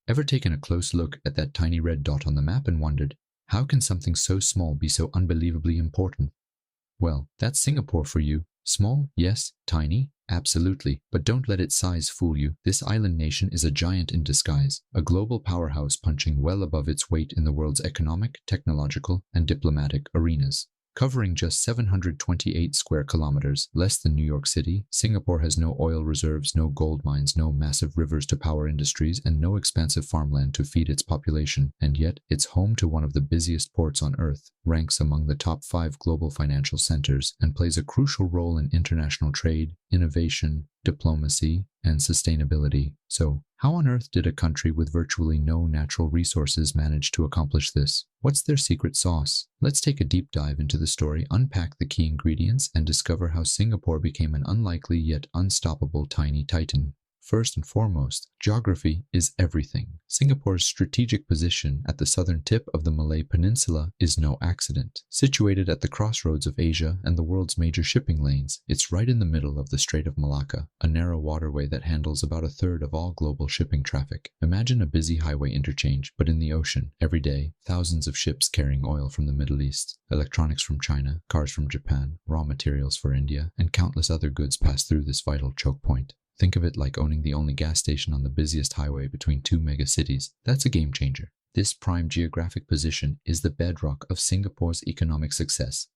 Ever taken a close look at that tiny red dot on the map and wondered, how can something so small be so unbelievably important? Well, that's Singapore for you. Small, yes. Tiny, absolutely. But don't let its size fool you. This island nation is a giant in disguise, a global powerhouse punching well above its weight in the world's economic, technological, and diplomatic arenas. Covering just 728 square kilometers, less than New York City, Singapore has no oil reserves, no gold mines, no massive rivers to power industries, and no expansive farmland to feed its population. And yet, it's home to one of the busiest ports on Earth, ranks among the top 5 global financial centers, and plays a crucial role in international trade, innovation, diplomacy, and sustainability. So, how on earth did a country with virtually no natural resources manage to accomplish this? What's their secret sauce? Let's take a deep dive into the story, unpack the key ingredients, and discover how Singapore became an unlikely yet unstoppable tiny titan. First and foremost, geography is everything. Singapore's strategic position at the southern tip of the Malay Peninsula is no accident. Situated at the crossroads of Asia and the world's major shipping lanes, it's right in the middle of the Strait of Malacca, a narrow waterway that handles about a third of all global shipping traffic. Imagine a busy highway interchange, but in the ocean. Every day, thousands of ships carrying oil from the Middle East, electronics from China, cars from Japan, raw materials for India, and countless other goods pass through this vital choke point. Think of it like owning the only gas station on the busiest highway between 2 megacities. That's a game changer. This prime geographic position is the bedrock of Singapore's economic success.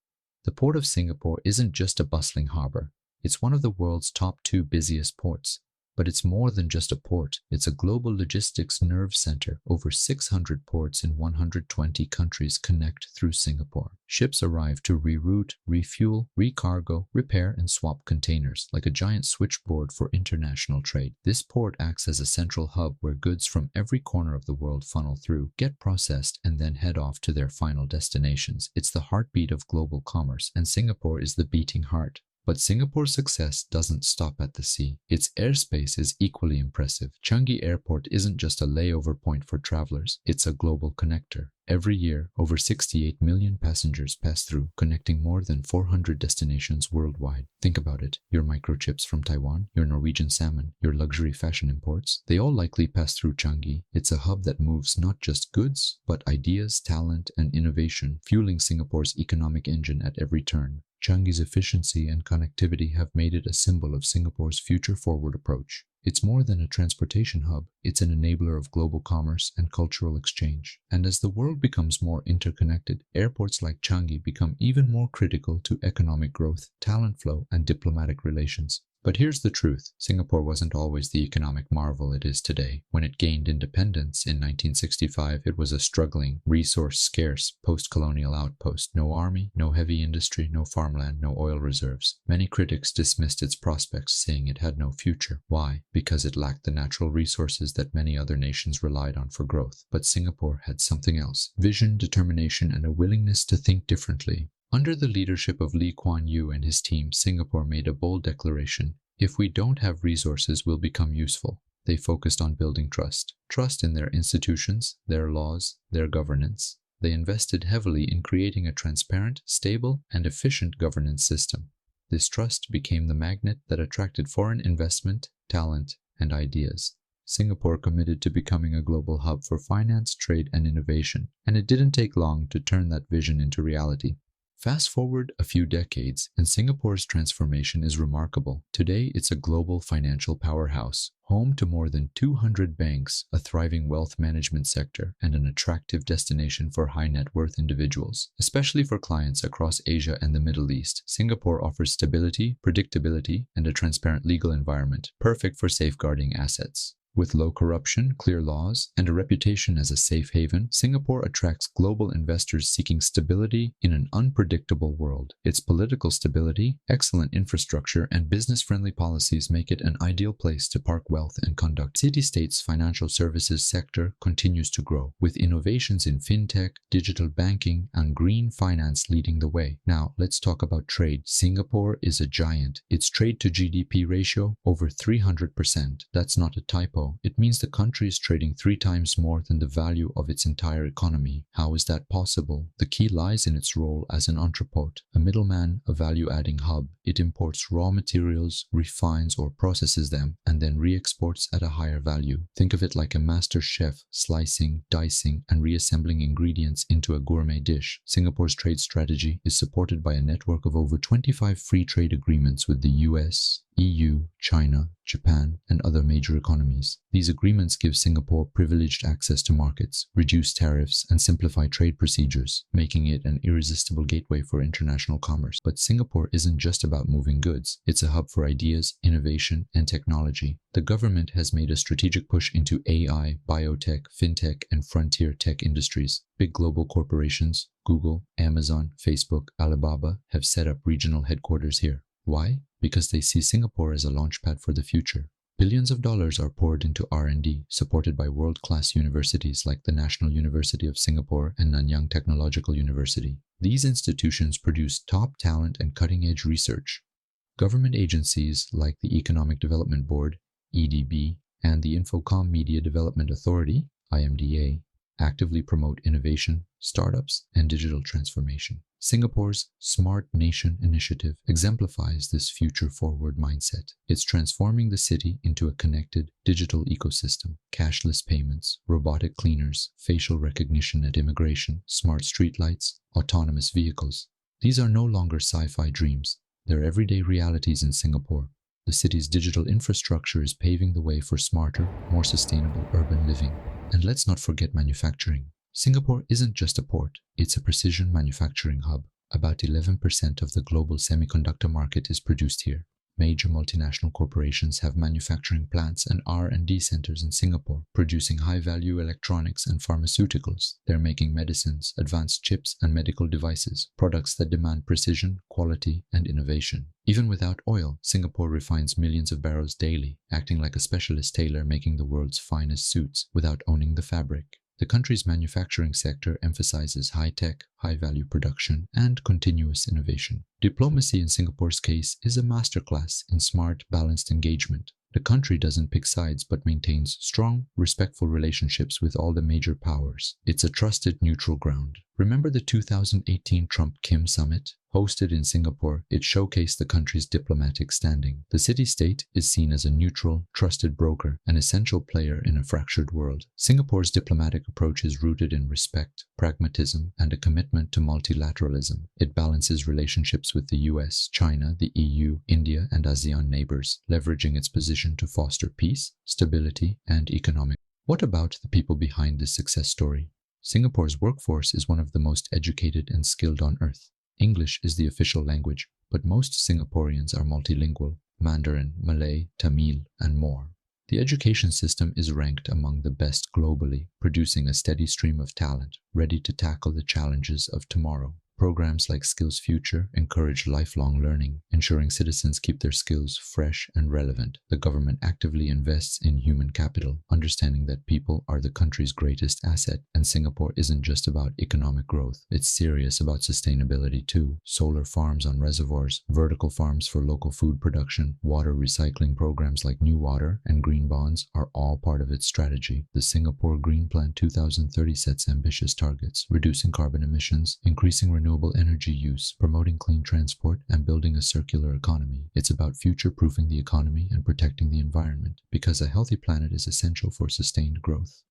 The Port of Singapore isn't just a bustling harbor. It's one of the world's top 2 busiest ports. But it's more than just a port. It's a global logistics nerve center. Over 600 ports in 120 countries connect through Singapore. Ships arrive to reroute, refuel, recargo, repair, and swap containers, like a giant switchboard for international trade. This port acts as a central hub where goods from every corner of the world funnel through, get processed, and then head off to their final destinations. It's the heartbeat of global commerce, and Singapore is the beating heart. But Singapore's success doesn't stop at the sea. Its airspace is equally impressive. Changi Airport isn't just a layover point for travelers, it's a global connector. Every year, over 68 million passengers pass through, connecting more than 400 destinations worldwide. Think about it. Your microchips from Taiwan, your Norwegian salmon, your luxury fashion imports, they all likely pass through Changi. It's a hub that moves not just goods, but ideas, talent, and innovation, fueling Singapore's economic engine at every turn. Changi's efficiency and connectivity have made it a symbol of Singapore's future-forward approach. It's more than a transportation hub, it's an enabler of global commerce and cultural exchange. And as the world becomes more interconnected, airports like Changi become even more critical to economic growth, talent flow, and diplomatic relations. But here's the truth. Singapore wasn't always the economic marvel it is today. When it gained independence in 1965, it was a struggling, resource-scarce, post-colonial outpost. No army, no heavy industry, no farmland, no oil reserves. Many critics dismissed its prospects, saying it had no future. Why? Because it lacked the natural resources that many other nations relied on for growth. But Singapore had something else: vision, determination, and a willingness to think differently. Under the leadership of Lee Kuan Yew and his team, Singapore made a bold declaration: if we don't have resources, we'll become useful. They focused on building trust. Trust in their institutions, their laws, their governance. They invested heavily in creating a transparent, stable, and efficient governance system. This trust became the magnet that attracted foreign investment, talent, and ideas. Singapore committed to becoming a global hub for finance, trade, and innovation, and it didn't take long to turn that vision into reality. Fast forward a few decades, and Singapore's transformation is remarkable. Today, it's a global financial powerhouse, home to more than 200 banks, a thriving wealth management sector, and an attractive destination for high-net-worth individuals. Especially for clients across Asia and the Middle East, Singapore offers stability, predictability, and a transparent legal environment, perfect for safeguarding assets. With low corruption, clear laws, and a reputation as a safe haven, Singapore attracts global investors seeking stability in an unpredictable world. Its political stability, excellent infrastructure, and business-friendly policies make it an ideal place to park wealth and conduct. City-state's financial services sector continues to grow, with innovations in fintech, digital banking, and green finance leading the way. Now, let's talk about trade. Singapore is a giant. Its trade-to-GDP ratio, over 300%. That's not a typo. Timo, it means the country is trading 3 times more than the value of its entire economy. How is that possible? The key lies in its role as an entrepôt, a middleman, a value-adding hub. It imports raw materials, refines or processes them, and then re-exports at a higher value. Think of it like a master chef slicing, dicing, and reassembling ingredients into a gourmet dish. Singapore's trade strategy is supported by a network of over 25 free trade agreements with the US, EU, China, Japan, and other major economies. These agreements give Singapore privileged access to markets, reduce tariffs, and simplify trade procedures, making it an irresistible gateway for international commerce. But Singapore isn't just about moving goods. It's a hub for ideas, innovation, and technology. The government has made a strategic push into AI, biotech, fintech, and frontier tech industries. Big global corporations, Google, Amazon, Facebook, Alibaba, have set up regional headquarters here. Why? Because they see Singapore as a launchpad for the future. Billions of dollars are poured into R&D, supported by world-class universities like the National University of Singapore and Nanyang Technological University. These institutions produce top talent and cutting-edge research. Government agencies like the Economic Development Board, EDB, and the Infocom Media Development Authority, IMDA, actively promote innovation, startups, and digital transformation. Singapore's Smart Nation initiative exemplifies this future-forward mindset. It's transforming the city into a connected digital ecosystem. Cashless payments, robotic cleaners, facial recognition at immigration, smart streetlights, autonomous vehicles. These are no longer sci-fi dreams. They're everyday realities in Singapore. The city's digital infrastructure is paving the way for smarter, more sustainable urban living. And let's not forget manufacturing. Singapore isn't just a port, it's a precision manufacturing hub. About 11% of the global semiconductor market is produced here. Major multinational corporations have manufacturing plants and R&D centers in Singapore, producing high-value electronics and pharmaceuticals. They're making medicines, advanced chips, and medical devices, products that demand precision, quality, and innovation. Even without oil, Singapore refines millions of barrels daily, acting like a specialist tailor making the world's finest suits without owning the fabric. The country's manufacturing sector emphasizes high-tech, high-value production, and continuous innovation. Diplomacy in Singapore's case is a masterclass in smart, balanced engagement. The country doesn't pick sides but maintains strong, respectful relationships with all the major powers. It's a trusted neutral ground. Remember the 2018 Trump-Kim summit? Hosted in Singapore, it showcased the country's diplomatic standing. The city-state is seen as a neutral, trusted broker, an essential player in a fractured world. Singapore's diplomatic approach is rooted in respect, pragmatism, and a commitment to multilateralism. It balances relationships with the US, China, the EU, India, and ASEAN neighbors, leveraging its position to foster peace, stability, and economic. What about the people behind this success story? Singapore's workforce is one of the most educated and skilled on earth. English is the official language, but most Singaporeans are multilingual: Mandarin, Malay, Tamil, and more. The education system is ranked among the best globally, producing a steady stream of talent, ready to tackle the challenges of tomorrow. Programs like Skills Future encourage lifelong learning, ensuring citizens keep their skills fresh and relevant. The government actively invests in human capital, understanding that people are the country's greatest asset, and Singapore isn't just about economic growth. It's serious about sustainability too. Solar farms on reservoirs, vertical farms for local food production, water recycling programs like New Water and Green Bonds are all part of its strategy. The Singapore Green Plan 2030 sets ambitious targets, reducing carbon emissions, increasing renewable energy use, promoting clean transport, and building a circular economy. It's about future-proofing the economy and protecting the environment, because a healthy planet is essential for sustained growth.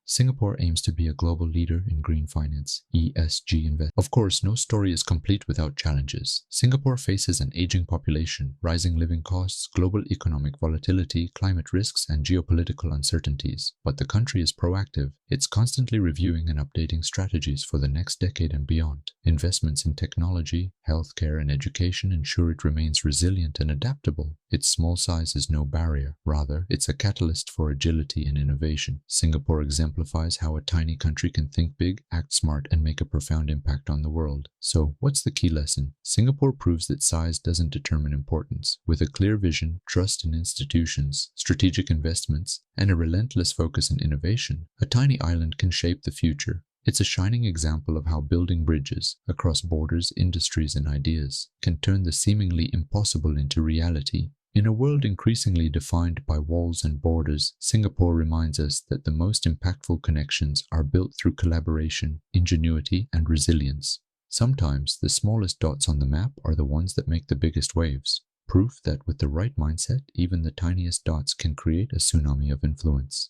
Singapore aims to be a global leader in green finance, ESG investment. Of course, no story is complete without challenges. Singapore faces an aging population, rising living costs, global economic volatility, climate risks, and geopolitical uncertainties. But the country is proactive. It's constantly reviewing and updating strategies for the next decade and beyond. Investments in technology, healthcare, and education ensure it remains resilient and adaptable. Its small size is no barrier. Rather, it's a catalyst for agility and innovation. Singapore exemplifies how a tiny country can think big, act smart, and make a profound impact on the world. So, what's the key lesson? Singapore proves that size doesn't determine importance. With a clear vision, trust in institutions, strategic investments, and a relentless focus on innovation, a tiny island can shape the future. It's a shining example of how building bridges across borders, industries, and ideas can turn the seemingly impossible into reality. In a world increasingly defined by walls and borders, Singapore reminds us that the most impactful connections are built through collaboration, ingenuity, and resilience. Sometimes the smallest dots on the map are the ones that make the biggest waves, proof that with the right mindset, even the tiniest dots can create a tsunami of influence.